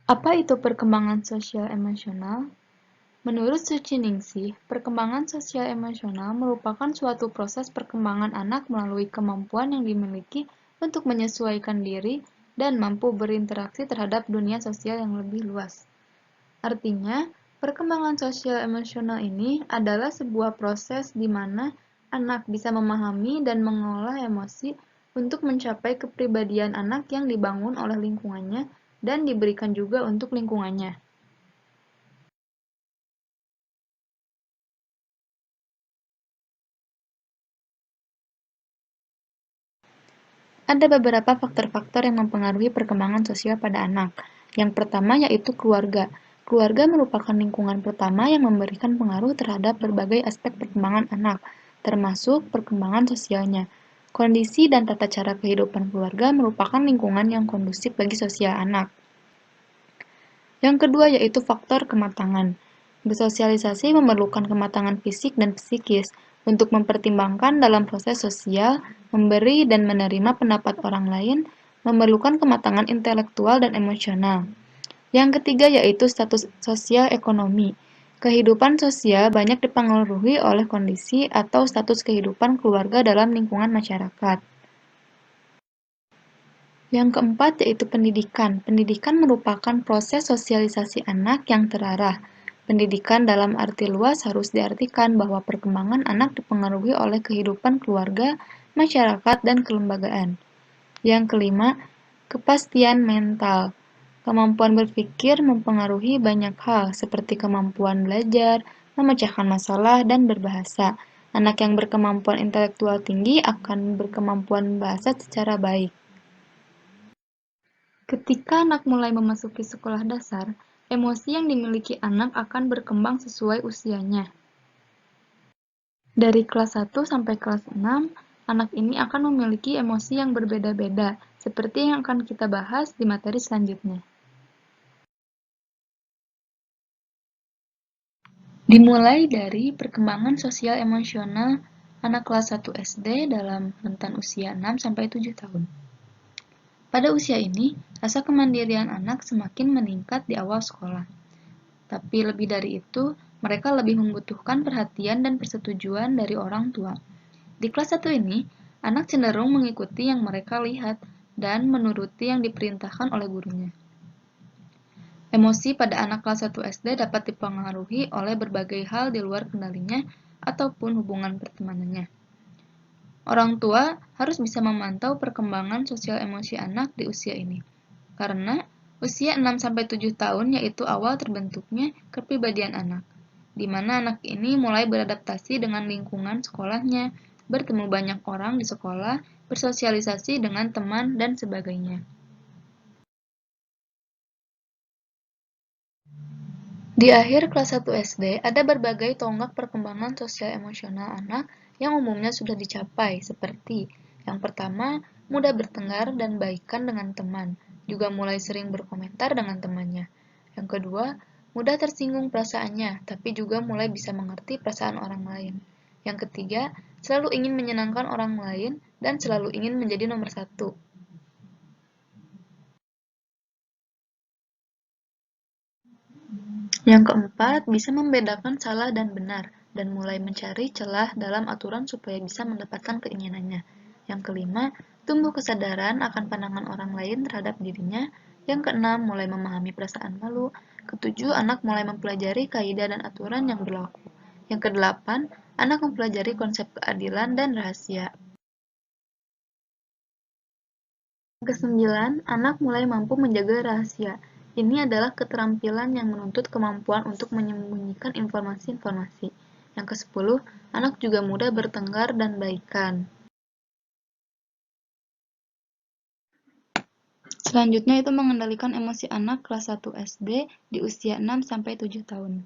Apa itu perkembangan sosial emosional? Menurut Suciningsih, perkembangan sosial emosional merupakan suatu proses perkembangan anak melalui kemampuan yang dimiliki untuk menyesuaikan diri dan mampu berinteraksi terhadap dunia sosial yang lebih luas. Artinya, perkembangan sosial emosional ini adalah sebuah proses di mana anak bisa memahami dan mengolah emosi untuk mencapai kepribadian anak yang dibangun oleh lingkungannya dan diberikan juga untuk lingkungannya. Ada beberapa faktor-faktor yang mempengaruhi perkembangan sosial pada anak. Yang pertama yaitu keluarga. Keluarga merupakan lingkungan pertama yang memberikan pengaruh terhadap berbagai aspek perkembangan anak, termasuk perkembangan sosialnya. Kondisi dan tata cara kehidupan keluarga merupakan lingkungan yang kondusif bagi sosial anak. Yang kedua yaitu faktor kematangan. Bersosialisasi memerlukan kematangan fisik dan psikis untuk mempertimbangkan dalam proses sosial, memberi dan menerima pendapat orang lain, memerlukan kematangan intelektual dan emosional. Yang ketiga yaitu status sosial ekonomi. Kehidupan sosial banyak dipengaruhi oleh kondisi atau status kehidupan keluarga dalam lingkungan masyarakat. Yang keempat yaitu pendidikan. Pendidikan merupakan proses sosialisasi anak yang terarah. Pendidikan dalam arti luas harus diartikan bahwa perkembangan anak dipengaruhi oleh kehidupan keluarga, masyarakat, dan kelembagaan. Yang kelima, kepastian mental. Kemampuan berpikir mempengaruhi banyak hal, seperti kemampuan belajar, memecahkan masalah, dan berbahasa. Anak yang berkemampuan intelektual tinggi akan berkemampuan bahasa secara baik. Ketika anak mulai memasuki sekolah dasar, emosi yang dimiliki anak akan berkembang sesuai usianya. Dari kelas 1 sampai kelas 6, anak ini akan memiliki emosi yang berbeda-beda, seperti yang akan kita bahas di materi selanjutnya. Dimulai dari perkembangan sosial emosional anak kelas 1 SD dalam rentan usia 6 sampai 7 tahun. Pada usia ini, rasa kemandirian anak semakin meningkat di awal sekolah. Tapi lebih dari itu, mereka lebih membutuhkan perhatian dan persetujuan dari orang tua. Di kelas 1 ini, anak cenderung mengikuti yang mereka lihat dan menuruti yang diperintahkan oleh gurunya. Emosi pada anak kelas 1 SD dapat dipengaruhi oleh berbagai hal di luar kendalinya ataupun hubungan pertemanannya. Orang tua harus bisa memantau perkembangan sosial emosi anak di usia ini, karena usia 6-7 tahun yaitu awal terbentuknya kepribadian anak, di mana anak ini mulai beradaptasi dengan lingkungan sekolahnya, bertemu banyak orang di sekolah, bersosialisasi dengan teman, dan sebagainya. Di akhir kelas 1 SD, ada berbagai tonggak perkembangan sosial emosional anak yang umumnya sudah dicapai, seperti yang pertama, mudah bertengkar dan baikan dengan teman, juga mulai sering berkomentar dengan temannya. Yang kedua, mudah tersinggung perasaannya, tapi juga mulai bisa mengerti perasaan orang lain. Yang ketiga, selalu ingin menyenangkan orang lain dan selalu ingin menjadi nomor satu. Yang keempat, bisa membedakan salah dan benar, dan mulai mencari celah dalam aturan supaya bisa mendapatkan keinginannya. Yang kelima, tumbuh kesadaran akan pandangan orang lain terhadap dirinya. Yang keenam, mulai memahami perasaan malu. Ketujuh, anak mulai mempelajari kaidah dan aturan yang berlaku. Yang kedelapan, anak mempelajari konsep keadilan dan rahasia. Yang kesembilan, anak mulai mampu menjaga rahasia. Ini adalah keterampilan yang menuntut kemampuan untuk menyembunyikan informasi-informasi. Yang kesepuluh, anak juga mudah bertengkar dan baikan. Selanjutnya itu mengendalikan emosi anak kelas 1 SD di usia 6-7 tahun.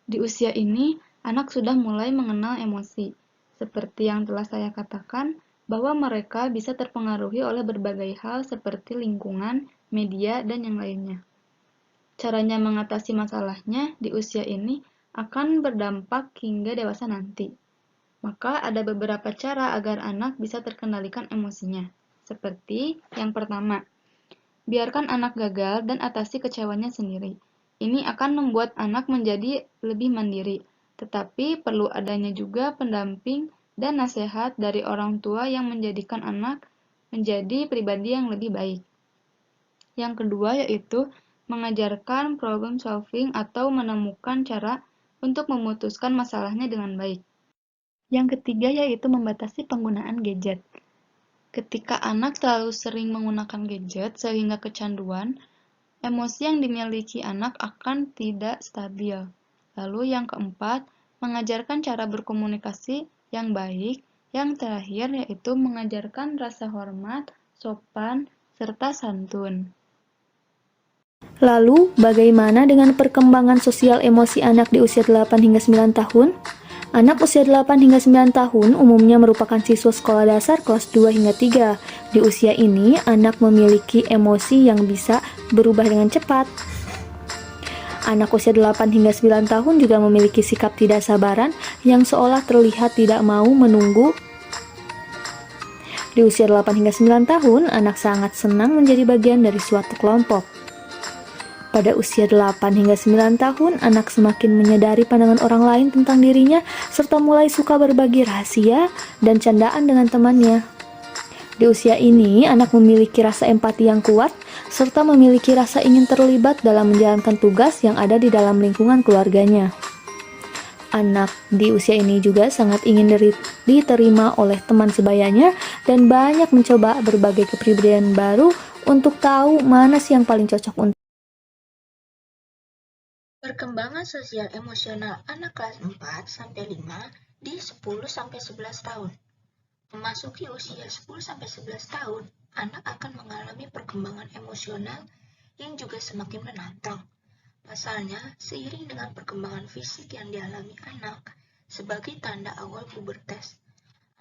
Di usia ini, anak sudah mulai mengenal emosi. Seperti yang telah saya katakan, bahwa mereka bisa terpengaruhi oleh berbagai hal seperti lingkungan, media, dan yang lainnya. Caranya mengatasi masalahnya di usia ini akan berdampak hingga dewasa nanti. Maka ada beberapa cara agar anak bisa terkendalikan emosinya. Seperti yang pertama, Biarkan anak gagal dan atasi kecewanya sendiri. Ini akan membuat anak menjadi lebih mandiri, tetapi perlu adanya juga pendamping dan nasihat dari orang tua yang menjadikan anak menjadi pribadi yang lebih baik. Yang kedua yaitu mengajarkan problem solving atau menemukan cara untuk memutuskan masalahnya dengan baik. Yang ketiga yaitu membatasi penggunaan gadget. Ketika anak terlalu sering menggunakan gadget sehingga kecanduan, emosi yang dimiliki anak akan tidak stabil. Lalu yang keempat, mengajarkan cara berkomunikasi yang baik. Yang terakhir yaitu mengajarkan rasa hormat, sopan, serta santun. Lalu, bagaimana dengan perkembangan sosial emosi anak di usia 8 hingga 9 tahun? Anak usia 8 hingga 9 tahun umumnya merupakan siswa sekolah dasar kelas 2 hingga 3. Di usia ini, anak memiliki emosi yang bisa berubah dengan cepat. Anak usia 8 hingga 9 tahun juga memiliki sikap tidak sabaran yang seolah terlihat tidak mau menunggu. Di usia 8 hingga 9 tahun, anak sangat senang menjadi bagian dari suatu kelompok. Pada usia 8 hingga 9 tahun, anak semakin menyadari pandangan orang lain tentang dirinya, serta mulai suka berbagi rahasia dan candaan dengan temannya. Di usia ini, anak memiliki rasa empati yang kuat, serta memiliki rasa ingin terlibat dalam menjalankan tugas yang ada di dalam lingkungan keluarganya. Anak di usia ini juga sangat ingin diterima oleh teman sebayanya dan banyak mencoba berbagai kepribadian baru untuk tahu mana sih yang paling cocok untuk. Perkembangan sosial emosional anak kelas 4-5 di 10-11 tahun. Memasuki usia 10-11 tahun, anak akan mengalami perkembangan emosional yang juga semakin menantang. Pasalnya, seiring dengan perkembangan fisik yang dialami anak sebagai tanda awal pubertas,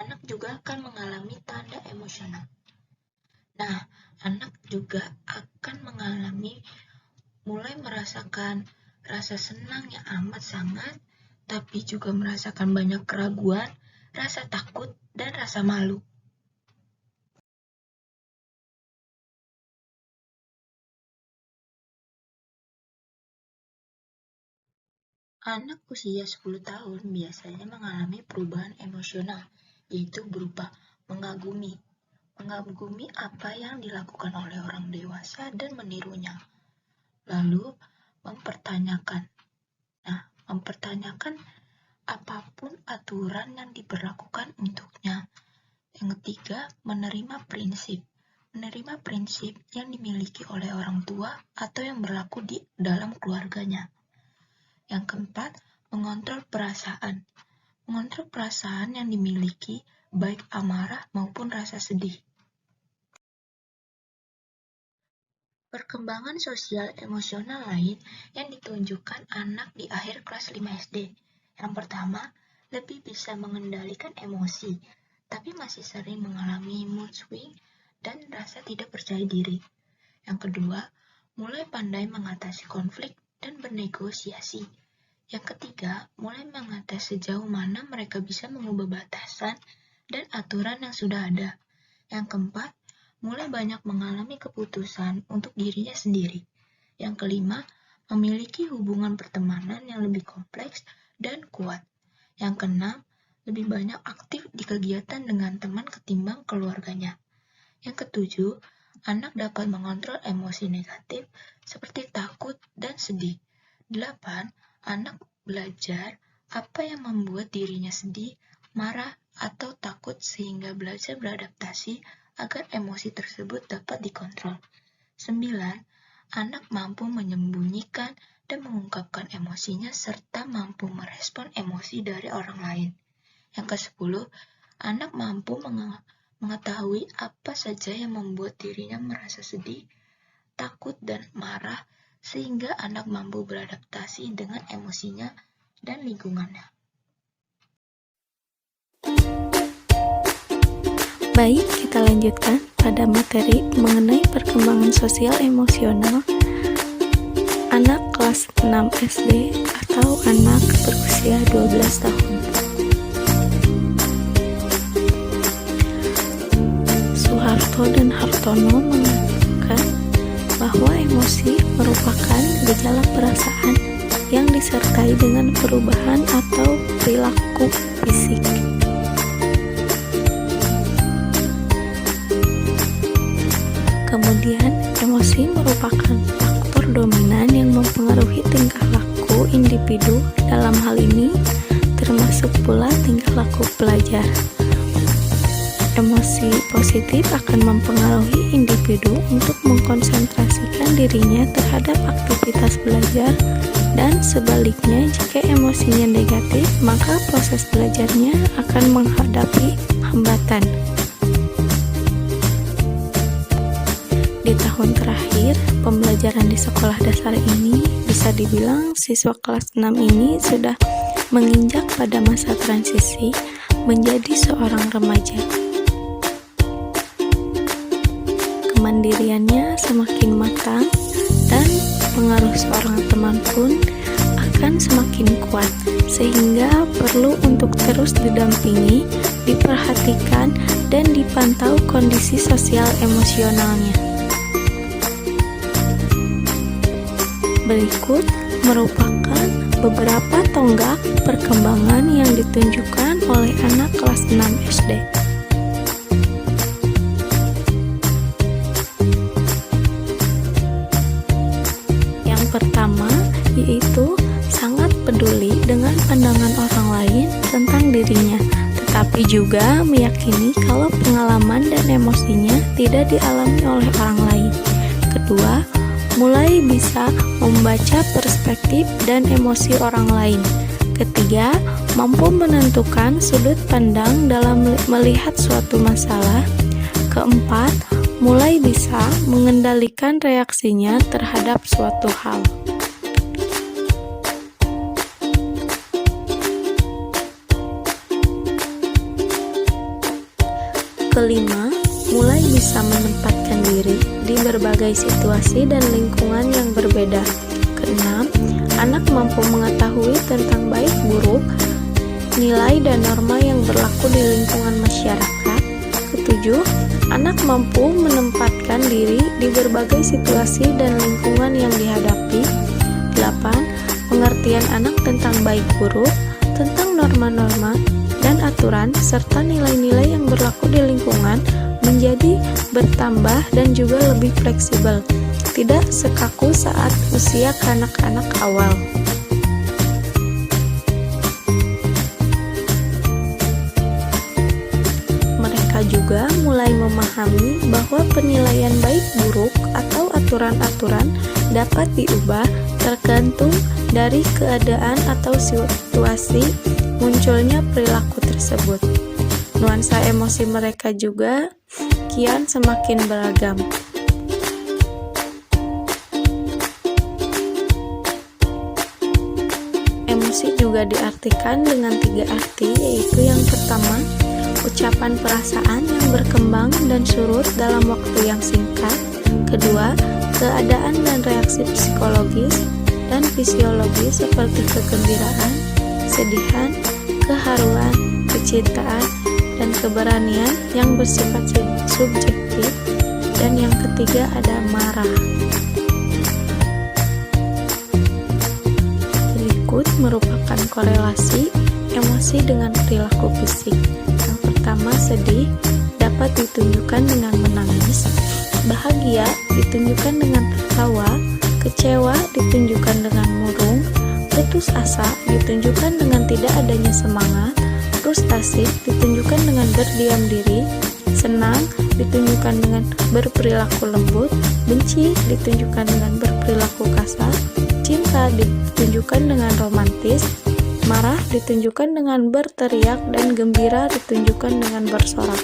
anak juga akan mengalami tanda emosional. Nah, anak juga akan mulai merasakan rasa senang yang amat sangat, tapi juga merasakan banyak keraguan, rasa takut, dan rasa malu. Anak usia 10 tahun biasanya mengalami perubahan emosional, yaitu berupa mengagumi apa yang dilakukan oleh orang dewasa dan menirunya. Lalu, mempertanyakan apapun aturan yang diberlakukan untuknya. Yang ketiga, menerima prinsip yang dimiliki oleh orang tua atau yang berlaku di dalam keluarganya. Yang keempat, mengontrol perasaan yang dimiliki, baik amarah maupun rasa sedih. Perkembangan sosial emosional lain yang ditunjukkan anak di akhir kelas 5 SD. Yang pertama, lebih bisa mengendalikan emosi, tapi masih sering mengalami mood swing dan rasa tidak percaya diri. Yang kedua, mulai pandai mengatasi konflik dan bernegosiasi. Yang ketiga, mulai mengatasi sejauh mana mereka bisa mengubah batasan dan aturan yang sudah ada. Yang keempat, mulai banyak mengalami keputusan untuk dirinya sendiri. Yang kelima, memiliki hubungan pertemanan yang lebih kompleks dan kuat. Yang keenam, lebih banyak aktif di kegiatan dengan teman ketimbang keluarganya. Yang ketujuh, anak dapat mengontrol emosi negatif seperti takut dan sedih. 8. Anak belajar apa yang membuat dirinya sedih, marah, atau takut sehingga belajar beradaptasi agar emosi tersebut dapat dikontrol. 9. Anak mampu menyembunyikan dan mengungkapkan emosinya serta mampu merespon emosi dari orang lain. Yang ke-10, anak mampu mengetahui apa saja yang membuat dirinya merasa sedih, takut, dan marah sehingga anak mampu beradaptasi dengan emosinya dan lingkungannya. Baik, kita lanjutkan pada materi mengenai perkembangan sosial emosional anak kelas 6 SD atau anak berusia 12 tahun. Soeharto dan Hartono mengatakan bahwa emosi merupakan gejala perasaan yang disertai dengan perubahan atau perilaku fisik. Kemudian, emosi merupakan faktor dominan yang mempengaruhi tingkah laku individu. Dalam hal ini, termasuk pula tingkah laku pelajar. Emosi positif akan mempengaruhi individu untuk mengkonsentrasikan dirinya terhadap aktivitas belajar, dan sebaliknya, jika emosinya negatif, maka proses belajarnya akan menghadapi hambatan. Di tahun terakhir pembelajaran di sekolah dasar ini, bisa dibilang siswa kelas 6 ini sudah menginjak pada masa transisi menjadi seorang remaja. Kemandiriannya semakin matang dan pengaruh seorang teman pun akan semakin kuat, sehingga perlu untuk terus didampingi, diperhatikan, dan dipantau kondisi sosial emosionalnya. Berikut merupakan beberapa tonggak perkembangan yang ditunjukkan oleh anak kelas 6 SD. Yang pertama yaitu sangat peduli dengan pandangan orang lain tentang dirinya, tetapi juga meyakini kalau pengalaman dan emosinya tidak dialami oleh orang lain. Kedua, mulai bisa membaca perspektif dan emosi orang lain. Ketiga, mampu menentukan sudut pandang dalam melihat suatu masalah. Keempat, mulai bisa mengendalikan reaksinya terhadap suatu hal. Kelima, mulai bisa menempatkan diri di berbagai situasi dan lingkungan yang berbeda. Keenam, anak mampu mengetahui tentang baik buruk, nilai dan norma yang berlaku di lingkungan masyarakat. Ketujuh, anak mampu menempatkan diri di berbagai situasi dan lingkungan yang dihadapi. 8. Pengertian anak tentang baik buruk, tentang norma-norma dan aturan, serta nilai-nilai yang berlaku di lingkungan menjadi bertambah dan juga lebih fleksibel, tidak sekaku saat usia kanak-kanak awal. Mereka juga mulai memahami bahwa penilaian baik buruk atau aturan-aturan dapat diubah tergantung dari keadaan atau situasi munculnya perilaku tersebut. Nuansa emosi mereka juga kian semakin beragam. Emosi juga diartikan dengan 3 arti, yaitu yang pertama, ucapan perasaan yang berkembang dan surut dalam waktu yang singkat. Kedua, keadaan dan reaksi psikologis dan fisiologis seperti kegembiraan, kesedihan, keharuan, kecintaan, dan keberanian yang bersifat subjektif. Dan yang ketiga ada marah. Berikut merupakan korelasi emosi dengan perilaku fisik. Yang pertama, sedih dapat ditunjukkan dengan menangis, bahagia ditunjukkan dengan tertawa, kecewa ditunjukkan dengan murung, putus asa ditunjukkan dengan tidak adanya semangat, frustasi ditunjukkan dengan berdiam diri, senang ditunjukkan dengan berperilaku lembut, benci ditunjukkan dengan berperilaku kasar, cinta ditunjukkan dengan romantis, marah ditunjukkan dengan berteriak, dan gembira ditunjukkan dengan bersorak.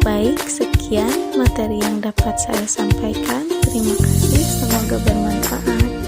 Baik, sekian materi yang dapat saya sampaikan. Terima kasih, semoga bermanfaat.